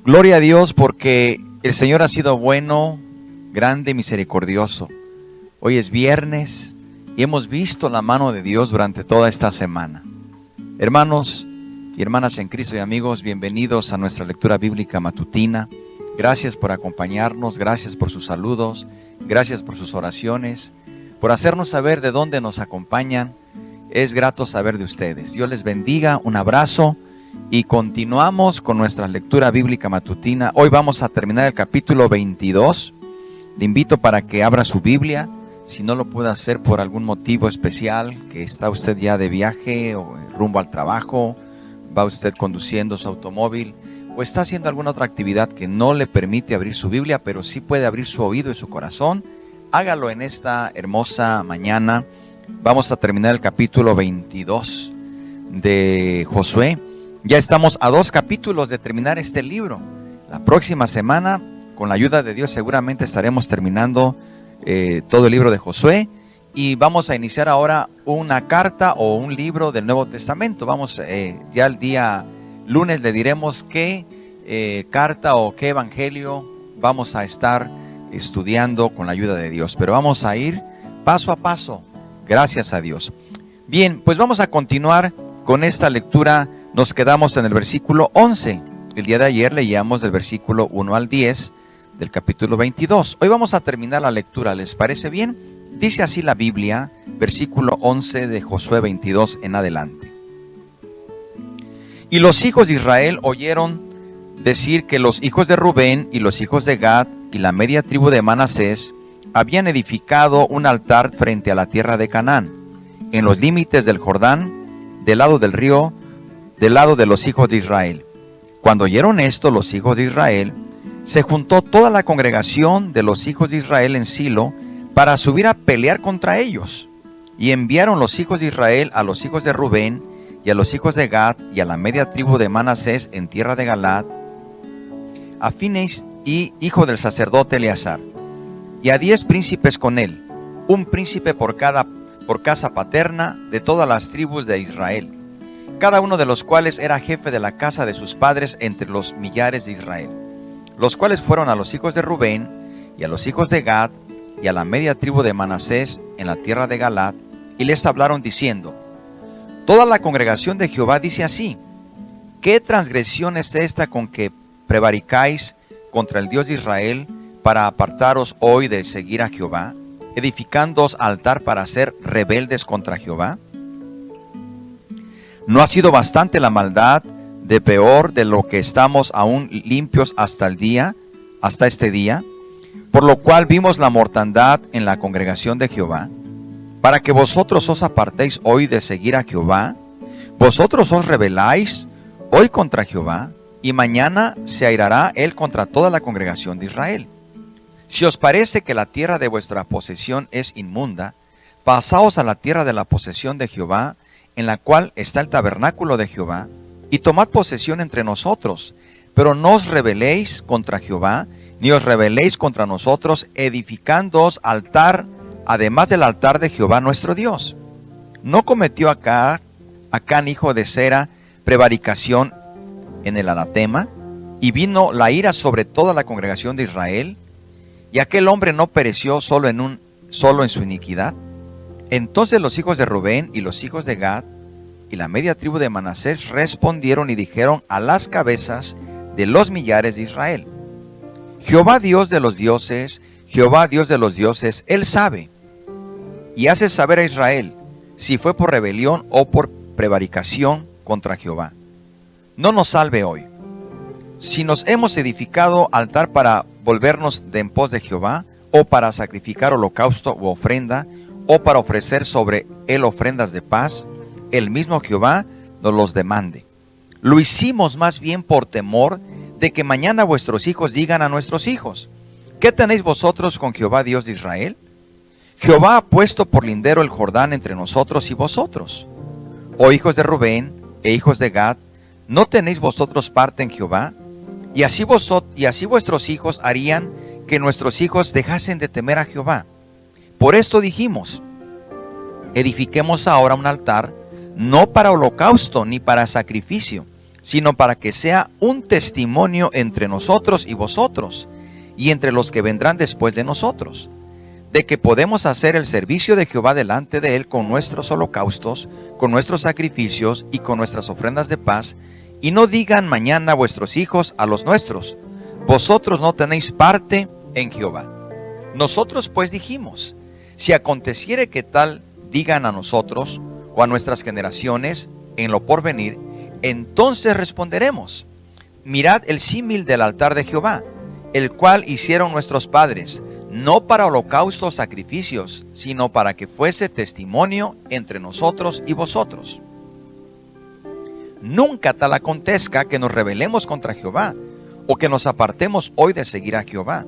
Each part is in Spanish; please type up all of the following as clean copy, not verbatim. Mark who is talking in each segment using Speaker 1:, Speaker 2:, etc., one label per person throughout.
Speaker 1: Gloria a Dios porque el Señor ha sido bueno, grande y misericordioso. Hoy es viernes y hemos visto la mano de Dios durante toda esta semana. Hermanos y hermanas en Cristo y amigos, bienvenidos a nuestra lectura bíblica matutina. Gracias por acompañarnos, gracias por sus saludos, gracias por sus oraciones, por hacernos saber de dónde nos acompañan. Es grato saber de ustedes. Dios les bendiga, un abrazo. Y continuamos con nuestra lectura bíblica matutina. Hoy vamos a terminar el capítulo 22. Le invito para que abra su Biblia. Si no lo puede hacer por algún motivo especial, que está usted ya de viaje o rumbo al trabajo, va usted conduciendo su automóvil o está haciendo alguna otra actividad que no le permite abrir su Biblia, pero sí puede abrir su oído y su corazón, hágalo en esta hermosa mañana. Vamos a terminar el capítulo 22 de Josué. Ya estamos a 2 capítulos de terminar este libro. La próxima semana, con la ayuda de Dios, seguramente estaremos terminando todo el libro de Josué. Y vamos a iniciar ahora una carta o un libro del Nuevo Testamento. Vamos, ya el día lunes le diremos qué carta o qué evangelio vamos a estar estudiando con la ayuda de Dios. Pero vamos a ir paso a paso, gracias a Dios. Bien, pues vamos a continuar con esta lectura. Nos quedamos en el versículo 11. El día de ayer leíamos del versículo 1 al 10 del capítulo 22. Hoy vamos a terminar la lectura, ¿les parece bien? Dice así la Biblia, versículo 11 de Josué 22 en adelante. Y los hijos de Israel oyeron decir que los hijos de Rubén y los hijos de Gad y la media tribu de Manasés habían edificado un altar frente a la tierra de Canaán, en los límites del Jordán, del lado del río, del lado de los hijos de Israel. Cuando oyeron esto los hijos de Israel, se juntó toda la congregación de los hijos de Israel en Silo para subir a pelear contra ellos. Y enviaron los hijos de Israel a los hijos de Rubén y a los hijos de Gad y a la media tribu de Manasés en tierra de Galaad, a Finehas, hijo del sacerdote Eleazar, y a 10 príncipes con él, un príncipe por casa paterna de todas las tribus de Israel, cada uno de los cuales era jefe de la casa de sus padres entre los millares de Israel, los cuales fueron a los hijos de Rubén y a los hijos de Gad y a la media tribu de Manasés en la tierra de Galaad, y les hablaron diciendo: toda la congregación de Jehová dice así: ¿qué transgresión es esta con que prevaricáis contra el Dios de Israel para apartaros hoy de seguir a Jehová, edificándoos altar para ser rebeldes contra Jehová? ¿No ha sido bastante la maldad de peor de lo que estamos aún limpios hasta este día? Por lo cual vimos la mortandad en la congregación de Jehová, para que vosotros os apartéis hoy de seguir a Jehová. Vosotros os rebeláis hoy contra Jehová, y mañana se airará él contra toda la congregación de Israel. Si os parece que la tierra de vuestra posesión es inmunda, pasaos a la tierra de la posesión de Jehová, en la cual está el tabernáculo de Jehová, y tomad posesión entre nosotros, pero no os rebeléis contra Jehová, ni os rebeléis contra nosotros, edificándoos altar, además del altar de Jehová nuestro Dios. ¿No cometió Acán, hijo de Zera, prevaricación en el anatema, y vino la ira sobre toda la congregación de Israel? ¿Y aquel hombre no pereció solo en su iniquidad? Entonces los hijos de Rubén y los hijos de Gad y la media tribu de Manasés respondieron y dijeron a las cabezas de los millares de Israel: Jehová Dios de los dioses, Jehová Dios de los dioses, Él sabe, y hace saber a Israel si fue por rebelión o por prevaricación contra Jehová. No nos salve hoy. Si nos hemos edificado altar para volvernos de en pos de Jehová, o para sacrificar holocausto u ofrenda, o para ofrecer sobre él ofrendas de paz, el mismo Jehová nos los demande. Lo hicimos más bien por temor de que mañana vuestros hijos digan a nuestros hijos: ¿qué tenéis vosotros con Jehová Dios de Israel? Jehová ha puesto por lindero el Jordán entre nosotros y vosotros. Oh hijos de Rubén e hijos de Gad, ¿no tenéis vosotros parte en Jehová? Y así vuestros hijos harían que nuestros hijos dejasen de temer a Jehová. Por esto dijimos: edifiquemos ahora un altar, no para holocausto ni para sacrificio, sino para que sea un testimonio entre nosotros y vosotros, y entre los que vendrán después de nosotros, de que podemos hacer el servicio de Jehová delante de él con nuestros holocaustos, con nuestros sacrificios y con nuestras ofrendas de paz, y no digan mañana vuestros hijos a los nuestros, vosotros no tenéis parte en Jehová. Nosotros pues dijimos, si aconteciere que tal digan a nosotros o a nuestras generaciones en lo porvenir, entonces responderemos, mirad el símil del altar de Jehová, el cual hicieron nuestros padres, no para holocaustos o sacrificios, sino para que fuese testimonio entre nosotros y vosotros. Nunca tal acontezca que nos rebelemos contra Jehová, o que nos apartemos hoy de seguir a Jehová,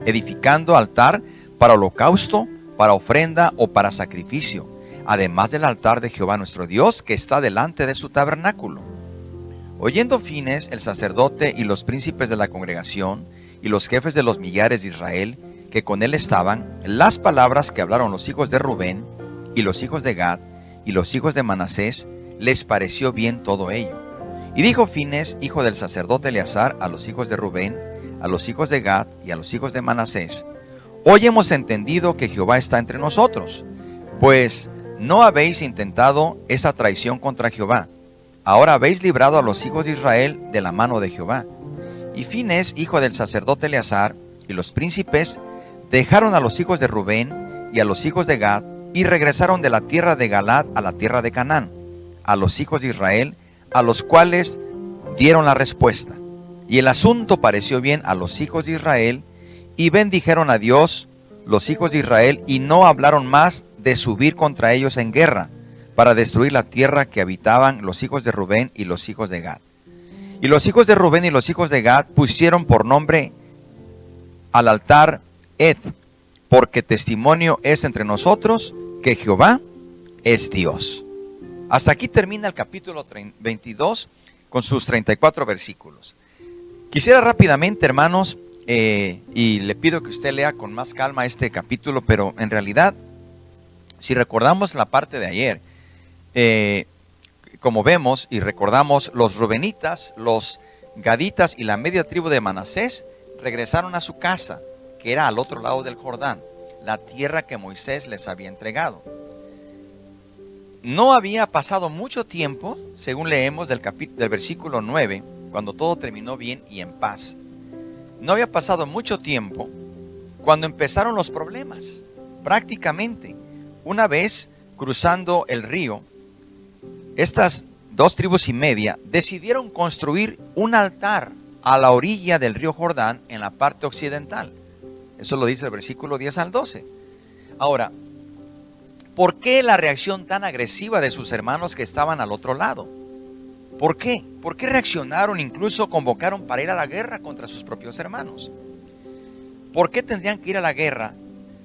Speaker 1: edificando altar para holocausto, para ofrenda o para sacrificio, además del altar de Jehová nuestro Dios, que está delante de su tabernáculo. Oyendo Fines, el sacerdote y los príncipes de la congregación, y los jefes de los millares de Israel, que con él estaban, las palabras que hablaron los hijos de Rubén, y los hijos de Gad, y los hijos de Manasés, les pareció bien todo ello. Y dijo Fines, hijo del sacerdote Eleazar, a los hijos de Rubén, a los hijos de Gad, y a los hijos de Manasés, hoy hemos entendido que Jehová está entre nosotros, pues no habéis intentado esa traición contra Jehová. Ahora habéis librado a los hijos de Israel de la mano de Jehová. Y Fines, hijo del sacerdote Eleazar, y los príncipes dejaron a los hijos de Rubén y a los hijos de Gad, y regresaron de la tierra de Galaad a la tierra de Canaán, a los hijos de Israel, a los cuales dieron la respuesta. Y el asunto pareció bien a los hijos de Israel, y bendijeron a Dios los hijos de Israel, y no hablaron más de subir contra ellos en guerra, para destruir la tierra que habitaban los hijos de Rubén y los hijos de Gad. Y los hijos de Rubén y los hijos de Gad pusieron por nombre al altar Ed, porque testimonio es entre nosotros que Jehová es Dios. Hasta aquí termina el capítulo 22 con sus 34 versículos. Quisiera rápidamente, hermanos, y le pido que usted lea con más calma este capítulo, pero en realidad, si recordamos la parte de ayer, como vemos y recordamos, los rubenitas, los gaditas y la media tribu de Manasés regresaron a su casa, que era al otro lado del Jordán, la tierra que Moisés les había entregado. No había pasado mucho tiempo, según leemos del versículo 9, cuando todo terminó bien y en paz. No había pasado mucho tiempo cuando empezaron los problemas. Prácticamente, una vez cruzando el río, estas dos tribus y media decidieron construir un altar a la orilla del río Jordán en la parte occidental. Eso lo dice el versículo 10 al 12. Ahora, ¿por qué la reacción tan agresiva de sus hermanos que estaban al otro lado? ¿Por qué? ¿Por qué reaccionaron, incluso convocaron para ir a la guerra contra sus propios hermanos? ¿Por qué tendrían que ir a la guerra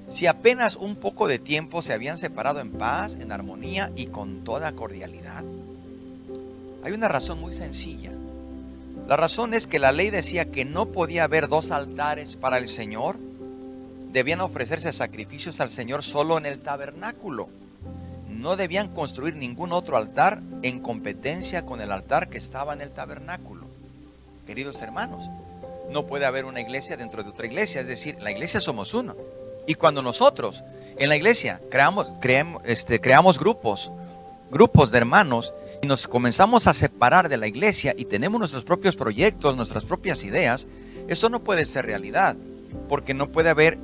Speaker 1: si apenas un poco de tiempo se habían separado en paz, en armonía y con toda cordialidad? Hay una razón muy sencilla. La razón es que la ley decía que no podía haber dos altares para el Señor. Debían ofrecerse sacrificios al Señor solo en el tabernáculo. No debían construir ningún otro altar en competencia con el altar que estaba en el tabernáculo. Queridos hermanos, no puede haber una iglesia dentro de otra iglesia, es decir, la iglesia somos uno. Y cuando nosotros en la iglesia creamos grupos de hermanos y nos comenzamos a separar de la iglesia y tenemos nuestros propios proyectos, nuestras propias ideas, eso no puede ser realidad, porque no puede haber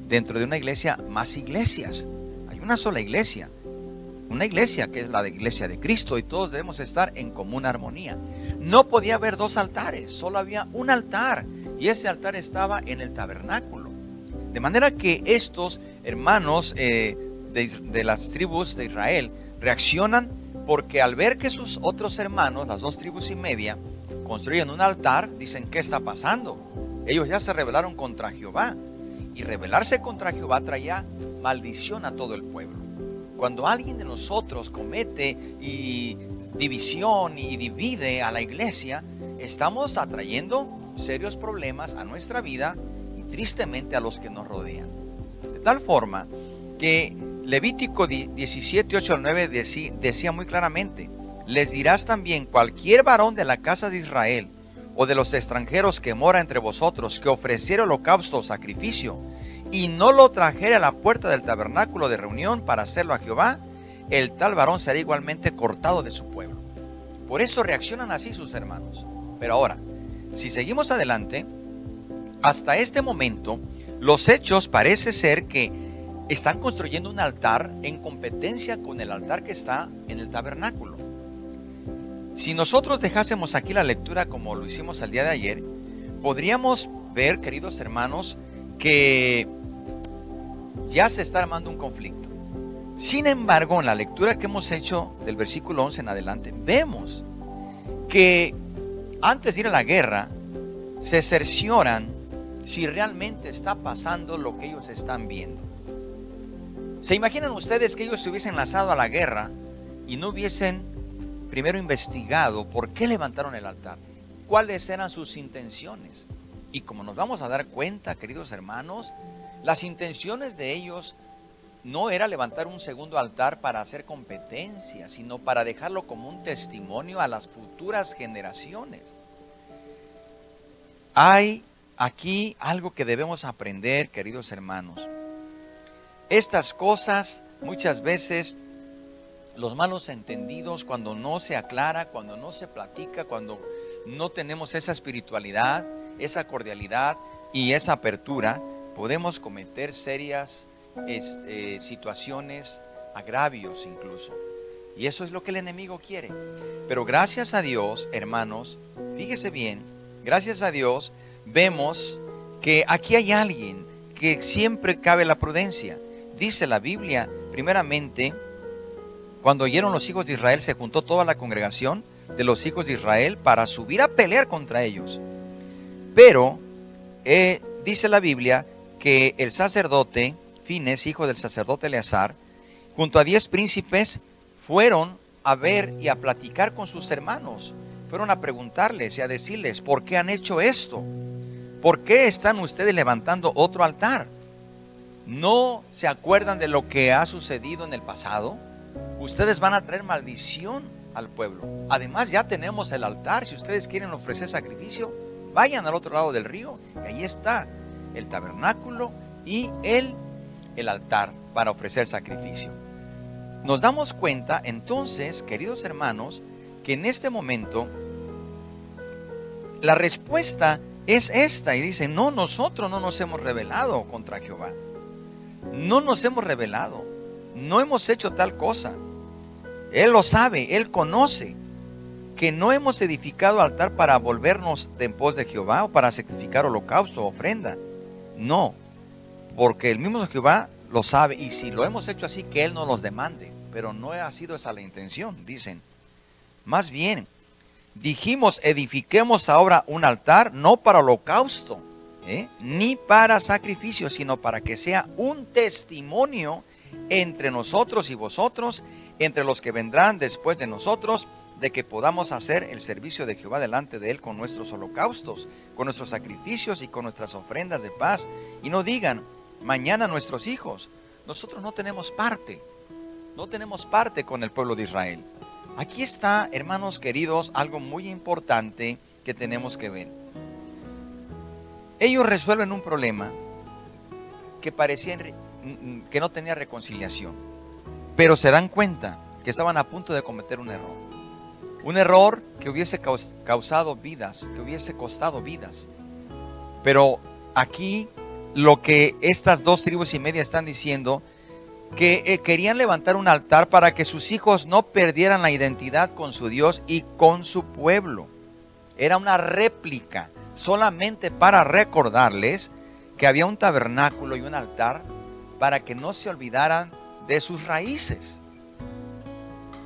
Speaker 1: dentro de una iglesia más iglesias. Hay una sola iglesia, una iglesia que es la iglesia de Cristo, y todos debemos estar en común armonía. No podía haber dos altares, solo había un altar, y ese altar estaba en el tabernáculo. De manera que estos hermanos de las tribus de Israel reaccionan porque al ver que sus otros hermanos, las dos tribus y media, construyen un altar, dicen: ¿qué está pasando? Ellos ya se rebelaron contra Jehová, y rebelarse contra Jehová traía maldición a todo el pueblo. Cuando alguien de nosotros comete división y divide a la iglesia, estamos atrayendo serios problemas a nuestra vida y tristemente a los que nos rodean. De tal forma que Levítico 17, 8 al 9 decía muy claramente: les dirás también: cualquier varón de la casa de Israel o de los extranjeros que mora entre vosotros, que ofreciere holocausto o sacrificio, y no lo trajere a la puerta del tabernáculo de reunión para hacerlo a Jehová, el tal varón será igualmente cortado de su pueblo. Por eso reaccionan así sus hermanos. Pero ahora, si seguimos adelante, hasta este momento, los hechos parece ser que están construyendo un altar en competencia con el altar que está en el tabernáculo. Si nosotros dejásemos aquí la lectura como lo hicimos el día de ayer, podríamos ver, queridos hermanos, que ya se está armando un conflicto. Sin embargo, en la lectura que hemos hecho del versículo 11 en adelante, vemos que antes de ir a la guerra, se cercioran si realmente está pasando lo que ellos están viendo. ¿Se imaginan ustedes que ellos se hubiesen lanzado a la guerra y no hubiesen primero investigado por qué levantaron el altar? ¿Cuáles eran sus intenciones? Y como nos vamos a dar cuenta, queridos hermanos, las intenciones de ellos no era levantar un segundo altar para hacer competencia, sino para dejarlo como un testimonio a las futuras generaciones. Hay aquí algo que debemos aprender, queridos hermanos. Estas cosas muchas veces, los malos entendidos, cuando no se aclara, cuando no se platica, cuando no tenemos esa espiritualidad, esa cordialidad y esa apertura, podemos cometer serias situaciones, agravios incluso. Y eso es lo que el enemigo quiere. Pero gracias a Dios, hermanos, fíjese bien, gracias a Dios vemos que aquí hay alguien que siempre cabe la prudencia. Dice la Biblia, primeramente, cuando oyeron los hijos de Israel, se juntó toda la congregación de los hijos de Israel para subir a pelear contra ellos. Pero dice la Biblia que el sacerdote Fines, hijo del sacerdote Eleazar, junto a 10 príncipes, fueron a ver y a platicar con sus hermanos. Fueron a preguntarles y a decirles: ¿por qué han hecho esto? ¿Por qué están ustedes levantando otro altar? ¿No se acuerdan de lo que ha sucedido en el pasado? Ustedes van a traer maldición al pueblo. Además, ya tenemos el altar. Si ustedes quieren ofrecer sacrificio, vayan al otro lado del río, y ahí está el tabernáculo y el altar para ofrecer sacrificio. Nos damos cuenta entonces, queridos hermanos, que en este momento la respuesta es esta, y dicen: no, nosotros no nos hemos rebelado contra Jehová, no nos hemos rebelado, no hemos hecho tal cosa. Él lo sabe, Él conoce que no hemos edificado altar para volvernos de en pos de Jehová o para sacrificar holocausto o ofrenda. No, porque el mismo Jehová lo sabe, y si lo hemos hecho así, que Él no los demande. Pero no ha sido esa la intención, dicen. Más bien, dijimos: edifiquemos ahora un altar, no para holocausto, ni para sacrificio, sino para que sea un testimonio entre nosotros y vosotros, entre los que vendrán después de nosotros, de que podamos hacer el servicio de Jehová delante de Él con nuestros holocaustos, con nuestros sacrificios y con nuestras ofrendas de paz. Y no digan mañana nuestros hijos: nosotros no tenemos parte con el pueblo de Israel. Aquí está, hermanos queridos, algo muy importante que tenemos que ver. Ellos resuelven un problema que parecía que no tenía reconciliación, pero se dan cuenta que estaban a punto de cometer un error. Un error que hubiese causado vidas, que hubiese costado vidas. Pero aquí lo que estas 2 tribus y media están diciendo, que querían levantar un altar para que sus hijos no perdieran la identidad con su Dios y con su pueblo. Era una réplica, solamente para recordarles que había un tabernáculo y un altar, para que no se olvidaran de sus raíces.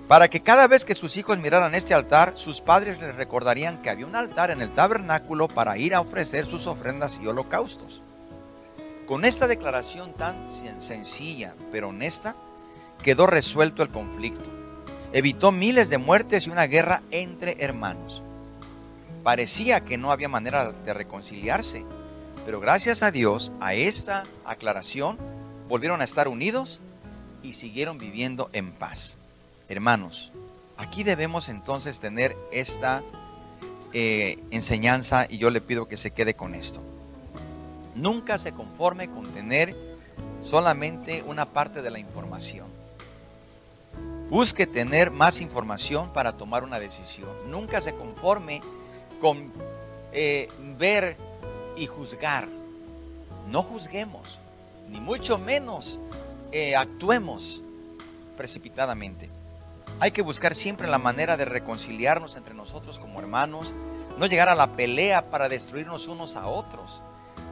Speaker 1: Para que cada vez que sus hijos miraran este altar, sus padres les recordarían que había un altar en el tabernáculo para ir a ofrecer sus ofrendas y holocaustos. Con esta declaración tan sencilla pero honesta, quedó resuelto el conflicto. Evitó miles de muertes y una guerra entre hermanos. Parecía que no había manera de reconciliarse, pero gracias a Dios, a esta aclaración, volvieron a estar unidos y siguieron viviendo en paz. Hermanos, Aquí debemos entonces tener esta enseñanza, y yo le pido que se quede con esto. Nunca se conforme con tener solamente una parte de la información. Busque tener más información para tomar una decisión. Nunca se conforme con ver y juzgar. No juzguemos, ni mucho menos actuemos precipitadamente. Hay que buscar siempre la manera de reconciliarnos entre nosotros como hermanos, no llegar a la pelea para destruirnos unos a otros.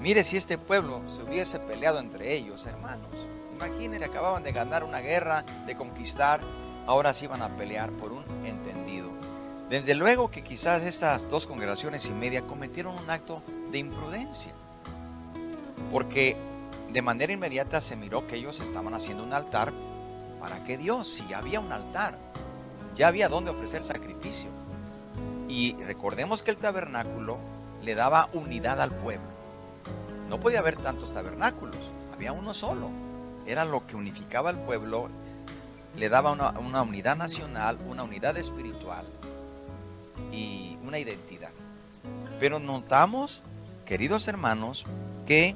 Speaker 1: Mire, si este pueblo se hubiese peleado entre ellos, hermanos, imagínense, acababan de ganar una guerra, de conquistar, ahora sí van a pelear por un entendido. Desde luego que quizás estas 2 congregaciones y media cometieron un acto de imprudencia, porque de manera inmediata se miró que ellos estaban haciendo un altar. ¿Para qué Dios? Si ya había un altar, ya había donde ofrecer sacrificio. Y recordemos que el tabernáculo le daba unidad al pueblo. No podía haber tantos tabernáculos, había uno solo. Era lo que unificaba al pueblo, le daba una unidad nacional, una unidad espiritual y una identidad. Pero notamos, queridos hermanos, que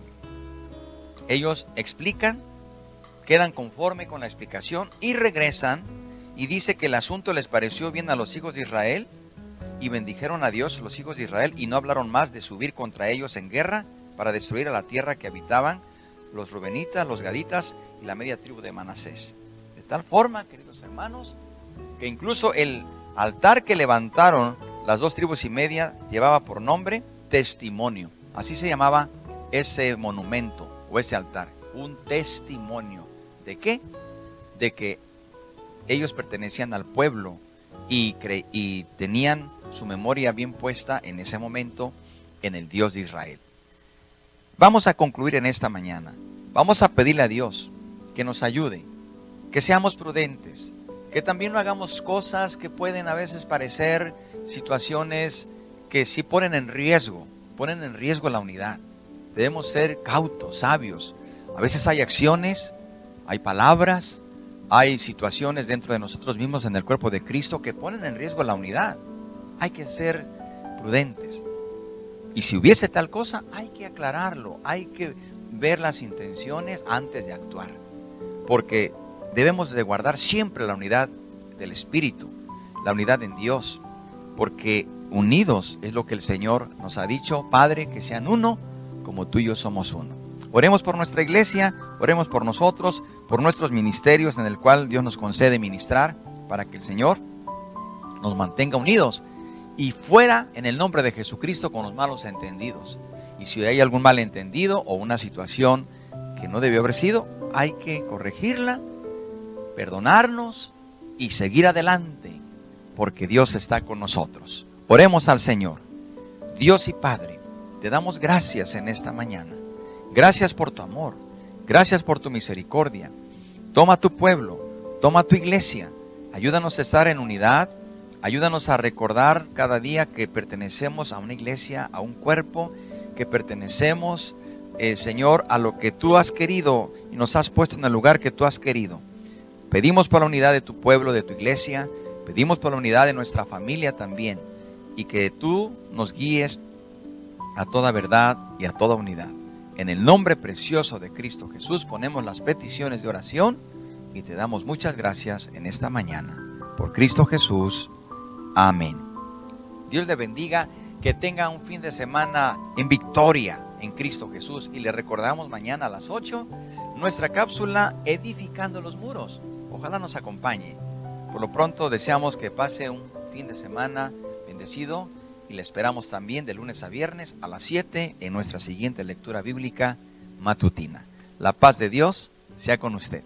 Speaker 1: ellos explican, quedan conforme con la explicación y regresan, y dice que el asunto les pareció bien a los hijos de Israel y bendijeron a Dios los hijos de Israel, y no hablaron más de subir contra ellos en guerra para destruir a la tierra que habitaban los rubenitas, los gaditas y la media tribu de Manasés. De tal forma, queridos hermanos, que incluso el altar que levantaron las 2 tribus y media llevaba por nombre Testimonio. Así se llamaba ese monumento o ese altar, un testimonio. ¿De qué? De que ellos pertenecían al pueblo y tenían su memoria bien puesta en ese momento en el Dios de Israel. Vamos a concluir en esta mañana. Vamos a pedirle a Dios que nos ayude, que seamos prudentes, que también no hagamos cosas que pueden a veces parecer situaciones que sí ponen en riesgo la unidad. Debemos ser cautos, sabios. A veces hay acciones, hay palabras, hay situaciones dentro de nosotros mismos en el cuerpo de Cristo que ponen en riesgo la unidad. Hay que ser prudentes. Y si hubiese tal cosa, hay que aclararlo, hay que ver las intenciones antes de actuar. Porque debemos de guardar siempre la unidad del Espíritu, la unidad en Dios. Porque unidos es lo que el Señor nos ha dicho: Padre, que sean uno, como tú y yo somos uno. Oremos por nuestra iglesia, oremos por nosotros, por nuestros ministerios en el cual Dios nos concede ministrar, para que el Señor nos mantenga unidos y fuera en el nombre de Jesucristo con los malos entendidos. Y si hay algún malentendido o una situación que no debió haber sido, hay que corregirla, perdonarnos y seguir adelante, porque Dios está con nosotros. Oremos al Señor. Dios y Padre, te damos gracias en esta mañana. Gracias por tu amor, gracias por tu misericordia. Toma tu pueblo, toma tu iglesia, ayúdanos a estar en unidad, ayúdanos a recordar cada día que pertenecemos a una iglesia, a un cuerpo, que pertenecemos, Señor, a lo que tú has querido y nos has puesto en el lugar que tú has querido. Pedimos por la unidad de tu pueblo, de tu iglesia, pedimos por la unidad de nuestra familia también, y que tú nos guíes a toda verdad y a toda unidad. En el nombre precioso de Cristo Jesús ponemos las peticiones de oración y te damos muchas gracias en esta mañana. Por Cristo Jesús. Amén. Dios le bendiga, que tenga un fin de semana en victoria en Cristo Jesús. Y le recordamos mañana a las 8 nuestra cápsula Edificando los Muros. Ojalá nos acompañe. Por lo pronto deseamos que pase un fin de semana bendecido. Y le esperamos también de lunes a viernes a las 7 en nuestra siguiente lectura bíblica matutina. La paz de Dios sea con usted.